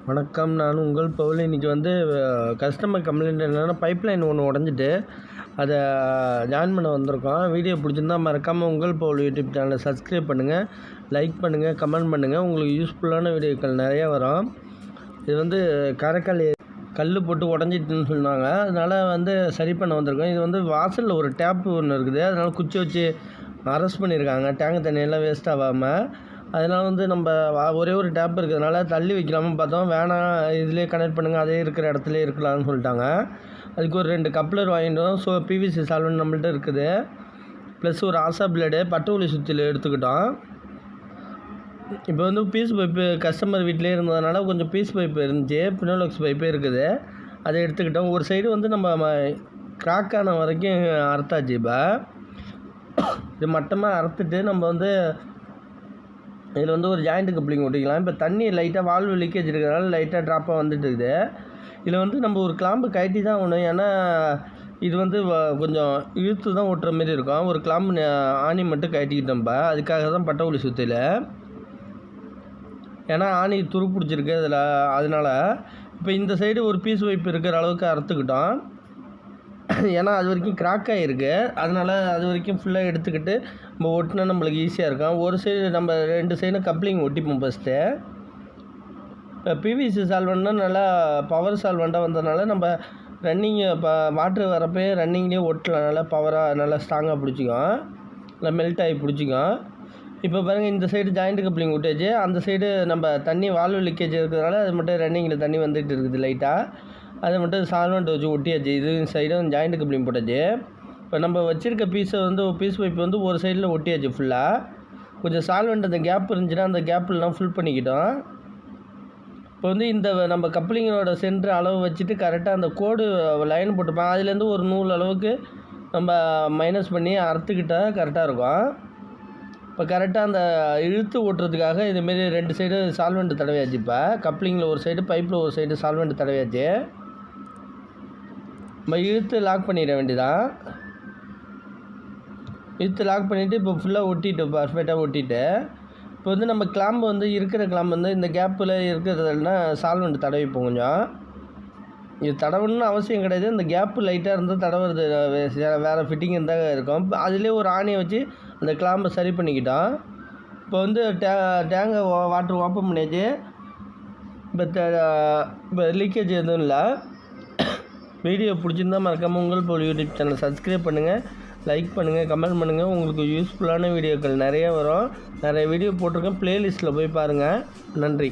வணக்கம். நான் உங்கள் பவுல். இன்றைக்கி கஸ்டமர் கம்ப்ளைண்ட் என்னென்னா, பைப்லைன் ஒன்று உடஞ்சிட்டு அதை ஜாயின் பண்ண வந்திருக்கோம். வீடியோ பிடிச்சிருந்தால் மறக்காமல் உங்கள் பவுல் யூடியூப் சேனலை சப்ஸ்கிரைப் பண்ணுங்கள், லைக் பண்ணுங்கள், கமெண்ட் பண்ணுங்கள். உங்களுக்கு யூஸ்ஃபுல்லான வீடியோக்கள் நிறையா வரும். இது காரைக்கால் கல் போட்டு உடஞ்சிட்டுன்னு சொன்னாங்க. அதனால் சரி பண்ண வந்திருக்கோம். இது வாசலில் ஒரு டேப்பு ஒன்று இருக்குது. அதனால் குச்சி வச்சு அரெஸ்ட் பண்ணியிருக்காங்க, டேங்க் தண்ணியெல்லாம் வேஸ்ட் ஆகாமல். அதனால் நம்ம ஒரே ஒரு டேப் இருக்கிறதுனால தள்ளி வைக்கலாமல் பார்த்தோம். வேணாம், இதிலே கனெக்ட் பண்ணுங்கள், அதே இருக்கிற இடத்துல இருக்கலாம்னு சொல்லிட்டாங்க. அதுக்கு ஒரு 2 கப்ளர் வாங்கிட்டோம். ஸோ பிவிசி சால்வன் நம்மள்ட்ட இருக்குது. ப்ளஸ் ஒரு ஆசா பிளேடு, பட்டுவலி சுற்றில் எடுத்துக்கிட்டோம். இப்போ பீஸ் பைப்பு கஸ்டமர் வீட்டிலே இருந்ததுனால கொஞ்சம் பீஸ் பைப்பு இருந்துச்சு, பினோலக்ஸ் பைப்பே இருக்குது, அதை எடுத்துக்கிட்டோம். ஒரு சைடு நம்ம கிராக்கான வரைக்கும் அறுத்தாச்சு. இப்போ இது மட்டமாக அறுத்துட்டு நம்ம இதில் ஒரு ஜாயிண்ட் கப்ளிங் ஒட்டிக்கலாம். இப்போ தண்ணி லைட்டாக வால்வு லீக்கேஜ் இருக்கிறதுனால லைட்டாக ட்ராப்பாக வந்துட்டு இருக்குது. இதில் நம்ம ஒரு கிளாம்பு கட்டி தான் ஒன்று, ஏன்னா இது கொஞ்சம் இழுத்து தான் ஓட்டுற மாரி இருக்கும். ஒரு கிளாம்பு ஆணி மட்டும் கட்டிக்கிட்டோம். இப்போ அதுக்காக தான் பட்டவலி சுற்றில, ஏன்னா ஆணி துரு பிடிச்சிருக்கு அதில். அதனால் இப்போ இந்த சைடு ஒரு பீஸ் வைப்பு இருக்கிற அளவுக்கு அறுத்துக்கிட்டோம். ஏன்னா அது வரைக்கும் கிராக் ஆகிருக்கு. அதனால் அது வரைக்கும் ஃபுல்லாக எடுத்துக்கிட்டு நம்ம ஒட்டினா நம்மளுக்கு ஈஸியாக இருக்கும். ஒரு சைடு நம்ம 2 சைடும் கப்ளிங் ஒட்டிப்போம் ஃபஸ்ட்டு. இப்போ பிவிசி சால்வன்னா நல்லா பவர் சால்வெண்ட்டாக வந்ததுனால நம்ம ரன்னிங் இப்போ வாட்ரு வரப்போ ரன்னிங்லேயே ஒட்டலாம். நல்லா பவராக நல்லா ஸ்ட்ராங்காக பிடிச்சிக்கும், நல்லா மெல்ட் ஆகி பிடிச்சிக்கும். இப்போ பாருங்கள், இந்த சைடு ஜாயிண்ட் கப்ளிங் விட்டாச்சு. அந்த சைடு நம்ம தண்ணி வால்வு லீக்கேஜ் இருக்கிறதுனால அது மட்டும் ரன்னிங்கில் தண்ணி வந்துட்டு இருக்குது லைட்டாக. அதை மட்டும் சால்வெண்ட் வச்சு ஒட்டியாச்சு. இது சைடும் ஜாயிண்ட் கப்ளிங் போட்டாச்சு. இப்போ நம்ம வச்சுருக்க பீஸை பீஸ் பைப்பு ஒரு சைடில் ஒட்டியாச்சு ஃபுல்லாக. கொஞ்சம் சால்வெண்ட் அந்த கேப் இருந்துச்சுன்னா அந்த கேப்லாம் ஃபுல் பண்ணிக்கிட்டோம். இப்போ இந்த நம்ம கப்ளிங்கோட சென்ட்ரு அளவு வச்சுட்டு கரெக்டாக அந்த கோடு லைன் போட்டுப்போம். அதுலேருந்து ஒரு நூல் அளவுக்கு நம்ம மைனஸ் பண்ணி அறுத்துக்கிட்டால் கரெக்டாக இருக்கும். இப்போ கரெக்டாக அந்த இழுத்து ஓட்டுறதுக்காக இதுமாரி 2 சைடு சால்வெண்ட் தடவையாச்சு. இப்போ கப்ளிங்கில் ஒரு சைடு, பைப்பில் ஒரு சைடு சால்வெண்ட் தடவையாச்சு. நம்ம இழுத்து லாக் பண்ணிட வேண்டியதான். இழுத்து லாக் பண்ணிவிட்டு இப்போ ஃபுல்லாக ஒட்டிட்டு பர்ஃபெக்டாக ஒட்டிட்டு இப்போ நம்ம கிளாம்பு இருக்கிற கிளாம்பு இந்த கேப்பில் இருக்கிறதுனா சால்வெண்ட் தடவிப்போம். கொஞ்சம் இது தடவணும்னு அவசியம் கிடையாது. இந்த கேப்பு லைட்டாக இருந்தால் தடவுறது வேறு ஃபிட்டிங் இருந்தால் இருக்கும். அதிலே ஒரு ஆணியை வச்சு அந்த கிளாம்பை சரி பண்ணிக்கிட்டோம். இப்போ டேங்கை வாட்ரு ஓப்பன் பண்ணியாச்சு. இப்போ லீக்கேஜ் எதுவும் இல்லை. வீடியோ பிடிச்சிருந்தால் மறக்காமல் உங்கள் போல் யூடியூப் சேனல் சப்ஸ்கிரைப் பண்ணுங்கள், லைக் பண்ணுங்கள், கமெண்ட் பண்ணுங்கள். உங்களுக்கு யூஸ்ஃபுல்லான வீடியோக்கள் நிறைய வரும். நிறைய வீடியோ போட்டிருக்கேன், ப்ளேலிஸ்ட்டில் போய் பாருங்கள். நன்றி.